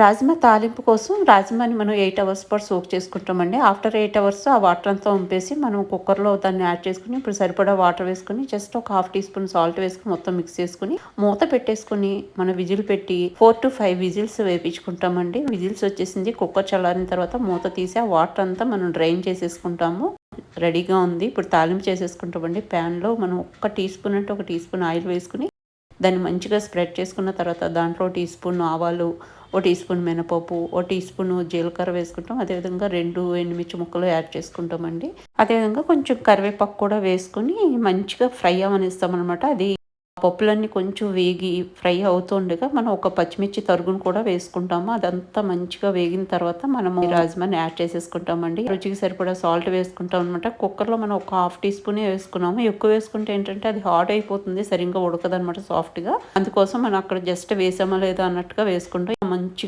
రాజ్మా తాలింపు కోసం రాజ్మాని మనం 8 అవర్స్ పాటు సోక్ చేసుకుంటామండి. ఆఫ్టర్ 8 అవర్స్ ఆ వాటర్ అంతా వంపేసి మనం కుక్కర్‌లో దాన్ని యాడ్ చేసుకొని, ఇప్పుడు సరిపడా వాటర్ వేసుకొని, జస్ట్ ఒక హాఫ్ టీ స్పూన్ సాల్ట్ వేసుకొని మొత్తం మిక్స్ చేసుకొని, మూత పెట్టేసుకొని మనం విజిల్ పెట్టి 4-5 విజిల్స్ వేపించుకుంటామండి. విజిల్స్ వచ్చేసింది. కుక్కర్ చల్లారిన తర్వాత మూత తీసి ఆ వాటర్ అంతా మనం డ్రైన్ చేసేసుకుంటాము. రెడీగా ఉంది. ఇప్పుడు తాలింపు చేసేసుకుంటామండి. ప్యాన్‌లో మనం ఒక టీ స్పూన్ అంటే ఒక టీ స్పూన్ ఆయిల్ వేసుకొని దాన్ని మంచిగా స్ప్రెడ్ చేసుకున్న తర్వాత దాంట్లో టీ స్పూన్ ఆవాలు, ఓ టీ స్పూన్ మినపప్పు, ఓ టీ స్పూన్ జీలకర్ర వేసుకుంటాం. అదేవిధంగా 2 ఎండుమిర్చి ముక్కలు యాడ్ చేసుకుంటామండి. అదేవిధంగా కొంచెం కరివేపాకు కూడా వేసుకొని మంచిగా ఫ్రై అవ్వనిస్తామనమాట. అది పప్పులన్నీ కొంచెం వేగి ఫ్రై అవుతుండగా మనం ఒక పచ్చిమిర్చి తరుగును కూడా వేసుకుంటాము. అదంతా మంచిగా వేగిన తర్వాత మనము రాజ్మాని యాడ్ చేసేసుకుంటామండి. రుచికి సరిపడా సాల్ట్ వేసుకుంటాం అనమాట. కుక్కర్‌లో మనం ఒక హాఫ్ టీ స్పూనే వేసుకున్నాము. ఎక్కువ వేసుకుంటే ఏంటంటే అది హార్డ్ అయిపోతుంది. సరిగ్గా ఉడకదనమాట సాఫ్ట్‌గా. అందుకోసం మనం అక్కడ జస్ట్ వేసామా లేదా అన్నట్టుగా వేసుకుంటాం. మంచిగా